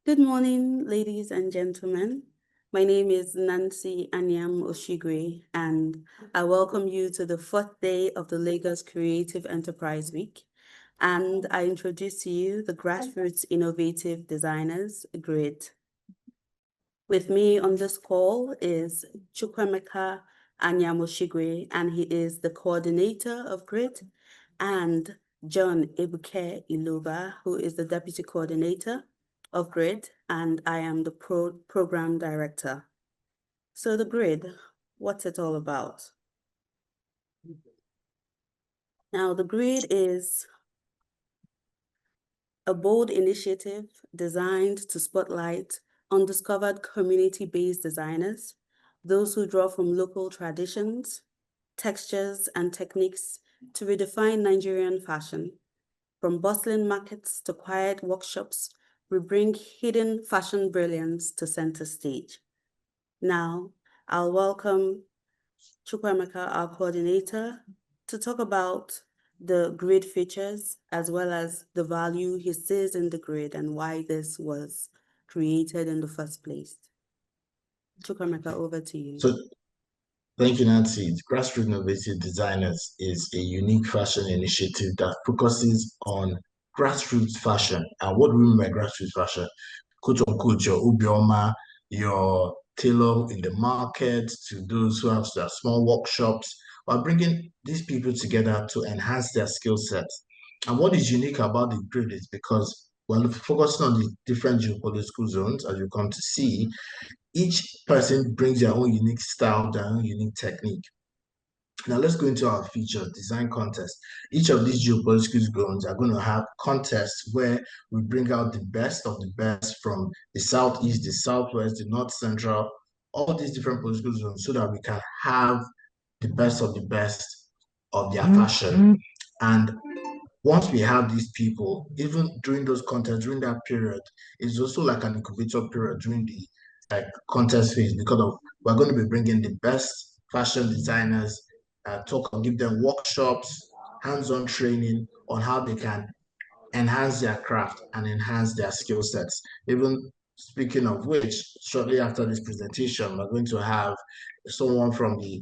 Good morning, ladies and gentlemen. My name is Nancy Anyam Oshigwe, and I welcome you to the fourth day of the Lagos Creative Enterprise Week. And I introduce to you the Grassroots Innovative Designers, GRID. With me on this call is Chukwemeka Anyam Oshigwe, and he is the coordinator of GRID, and John Ebuke Iluba, who is the deputy coordinator of GRID, and I am the program director. So the GRID, what's it all about? Now, the GRID is a bold initiative designed to spotlight undiscovered community-based designers, those who draw from local traditions, textures, and techniques to redefine Nigerian fashion. From bustling markets to quiet workshops, we bring hidden fashion brilliance to center stage. Now, I'll welcome Chukwemeka, our coordinator, to talk about the GRID features as well as the value he sees in the GRID and why this was created in the first place. Chukwemeka, over to you. So, thank you, Nancy. Grassroot Innovative Designers is a unique fashion initiative that focuses on grassroots fashion. And what do we mean by grassroots fashion? Quote unquote, your Ubioma, your tailor in the market, to those who have their small workshops. We're bringing these people together to enhance their skill sets. And what is unique about the GRID is because we're focusing on the different geopolitical zones, as you come to see. Each person brings their own unique style, their own unique technique. Now let's go into our feature, design contest. Each of these geopolitical zones are going to have contests where we bring out the best of the best from the southeast, the southwest, the north central, all these different political zones, so that we can have the best of the best of their fashion. And once we have these people, even during those contests, during that period, it's also like an incubator period during the contest phase, because we're going to be bringing the best fashion designers, give them workshops, hands-on training on how they can enhance their craft and enhance their skill sets. Even speaking of which, shortly after this presentation, we're going to have someone from the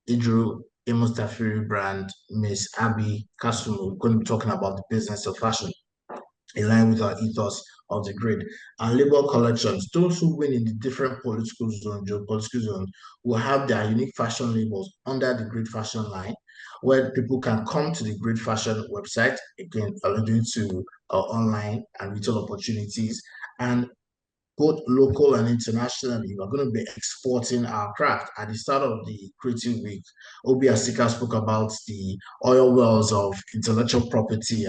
Idru Imustafiri brand, Miss Abby Kasumu, going to be talking about the business of fashion in line with our ethos of the GRID. And label collections, those who win in the different political zones, geopolitical zones, will have their unique fashion labels under the GRID fashion line, where people can come to the GRID fashion website, again, alluding to online and retail opportunities, and both local and internationally, we're going to be exporting our craft. At the start of the Creative Week, Obi Asika spoke about the oil wells of intellectual property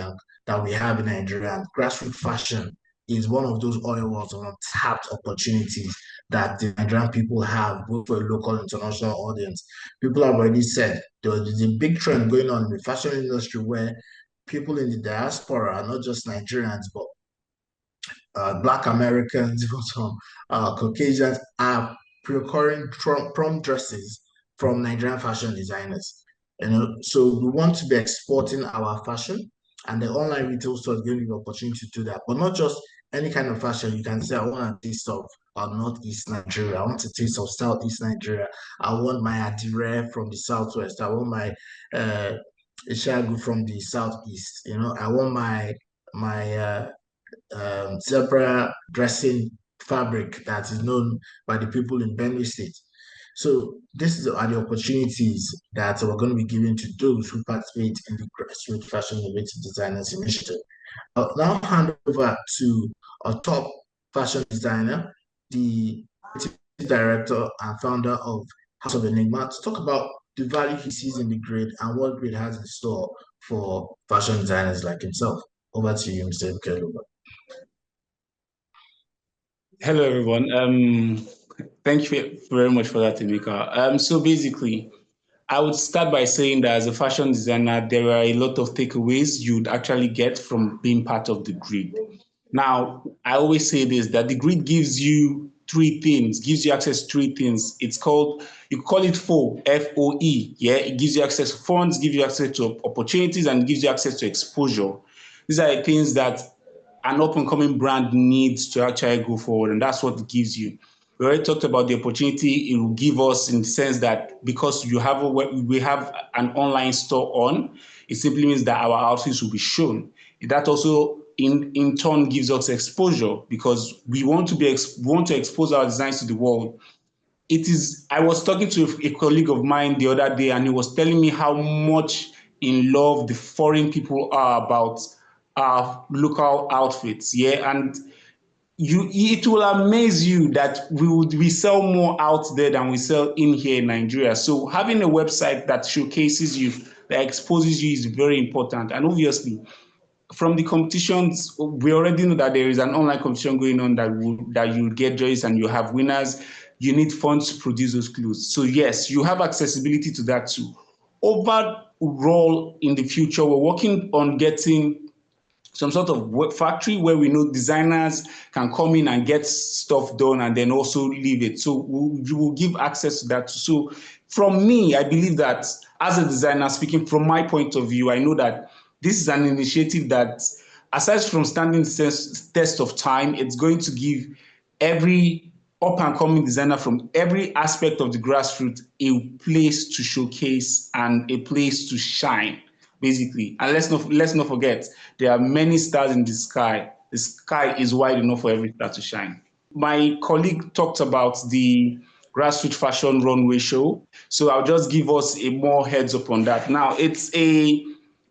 that we have in Nigeria. And grassroots fashion is one of those oil wells of untapped opportunities that the Nigerian people have, both for a local and international audience. People have already said there's a big trend going on in the fashion industry where people in the diaspora are not just Nigerians, but Black Americans, even some Caucasians are procuring prom dresses from Nigerian fashion designers. So we want to be exporting our fashion, and the online retail store is giving you the opportunity to do that. But not just any kind of fashion. You can say, I want a taste of Northeast Nigeria. I want a taste of Southeast Nigeria. I want my Adire from the Southwest. I want my Ishagu from the Southeast. I want my zebra dressing fabric that is known by the people in Benue State. So these are the opportunities that we're going to be giving to those who participate in the Grassroots Fashion Innovative Designers Initiative. I'll now hand over to our top fashion designer, the director and founder of House of Enigma, to talk about the value he sees in the GRID and what GRID has in store for fashion designers like himself. Over to you, Mr. Ebukeluba. Hello, everyone. Thank you very much for that, Emeka. So basically, I would start by saying that as a fashion designer, there are a lot of takeaways you'd actually get from being part of the GRID. Now, I always say this, that the GRID gives you gives you access to three things. It's called, you call it FOE, F-O-E, yeah? It gives you access to funds, gives you access to opportunities, and gives you access to exposure. These are the things that an up-and-coming brand needs to actually go forward, and that's what it gives you. We already talked about the opportunity it will give us in the sense that because we have an online store on, it simply means that our outfits will be shown. That also in turn gives us exposure because we want to expose our designs to the world. I was talking to a colleague of mine the other day, and he was telling me how much in love the foreign people are about our local outfits. Yeah, and it will amaze you that we sell more out there than we sell in here in Nigeria. So having a website that showcases you, that exposes you, is very important. And obviously, from the competitions, we already know that there is an online competition going on that you get judges and you have winners. You need funds to produce those clothes. So yes, you have accessibility to that too. Overall, in the future, we're working on getting some sort of work factory where we know designers can come in and get stuff done and then also leave it. So you will give access to that. So from me, I believe that as a designer, speaking from my point of view, I know that this is an initiative that, aside from standing the test of time, it's going to give every up-and-coming designer from every aspect of the grassroots a place to showcase and a place to shine, basically. And let's not forget, there are many stars in the sky. The sky is wide enough for every star to shine. My colleague talked about the Grassroots Fashion Runway Show, so I'll just give us a more heads up on that. Now, it's a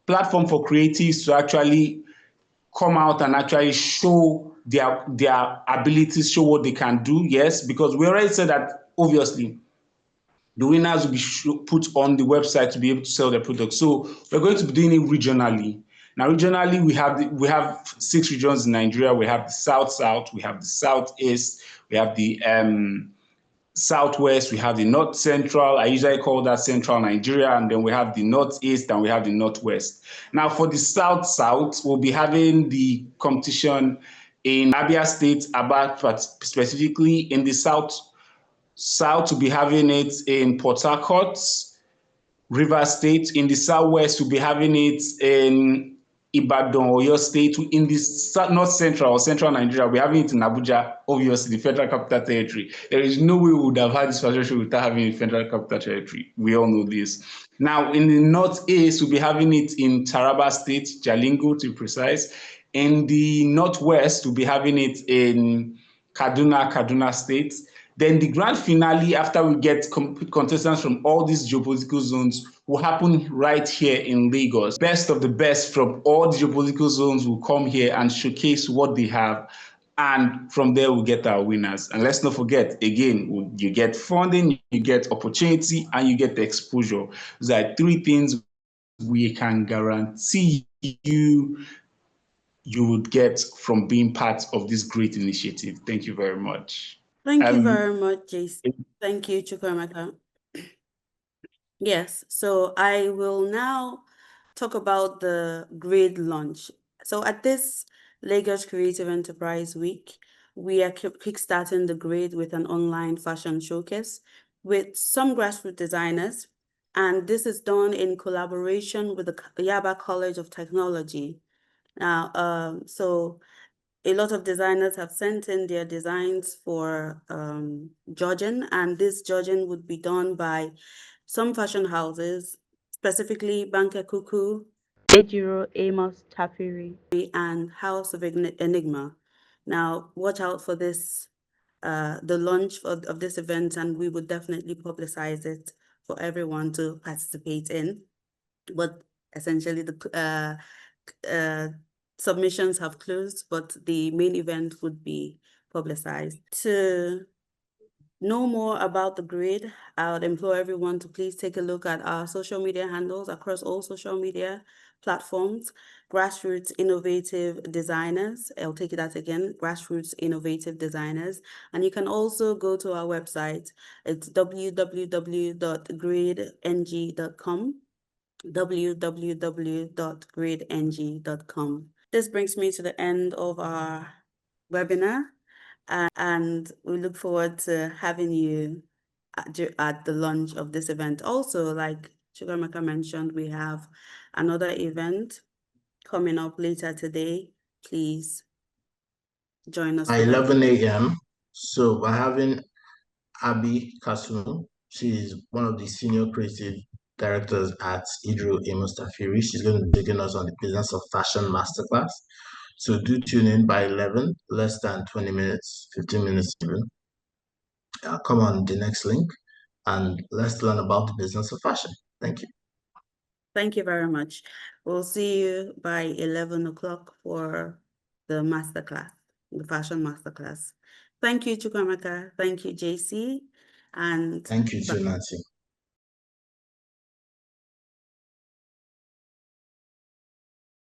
platform for creatives to actually come out and actually show their abilities, show what they can do. Yes, because we already said that obviously the winners will be put on the website to be able to sell their products. So we're going to be doing it regionally. Now, regionally, we have 6 regions in Nigeria. We have the South, we have the Southeast, we have the Southwest, we have the North Central. I usually call that Central Nigeria, and then we have the Northeast and we have the Northwest. Now, for the South, we'll be having the competition in Abia State, Aba specifically. In the South, we'll be having it in Port Harcourt, River State. In the Southwest, we'll be having it in Ibadan, Oyo State. In the North Central or Central Nigeria, we're having it in Abuja, obviously, the Federal Capital Territory. There is no way we would have had this fashion show without having a Federal Capital Territory. We all know this. Now, in the Northeast, we'll be having it in Taraba State, Jalingo to be precise. In the Northwest, we'll be having it in Kaduna State. Then the grand finale, after we get contestants from all these geopolitical zones, will happen right here in Lagos. Best of the best from all the geopolitical zones will come here and showcase what they have. And from there, we'll get our winners. And let's not forget, again, you get funding, you get opportunity, and you get the exposure. Those are 3 things we can guarantee you would get from being part of this great initiative. Thank you very much. Thank you very much, JC. Thank you, Chukwemeka. Yes, so I will now talk about the grade launch. So at this Lagos Creative Enterprise Week, we are kickstarting the grade with an online fashion showcase with some grassroots designers. And this is done in collaboration with the Yaba College of Technology. Now, so a lot of designers have sent in their designs for judging, and this judging would be done by some fashion houses, specifically Banker Cuckoo, Ejiro Amos Tafiri, and House of Enigma. Now, watch out for this, the launch of this event, and we would definitely publicize it for everyone to participate in. But essentially, the submissions have closed, but the main event would be publicized. To know more about the grade, I would implore everyone to please take a look at our social media handles across all social media platforms, Grassroots Innovative Designers. I'll take that again, Grassroots Innovative Designers. And you can also go to our website. It's www.gradeng.com. www.gradeng.com. This brings me to the end of our webinar, and we look forward to having you at the launch of this event. Also, like Chukwemeka mentioned, we have another event coming up later today. Please join us By for that? 11 a.m. So we're having Abby Kasumu. She is one of the senior creative directors at Idro Mustafiri. She's going to be taking us on the business of fashion masterclass. So do tune in by 11, less than 20 minutes, 15 minutes even. Come on the next link and let's learn about the business of fashion. Thank you. Thank you very much. We'll see you by 11 o'clock for the masterclass, the fashion masterclass. Thank you, Chukwamaka. Thank you, JC. And thank you too, Nancy.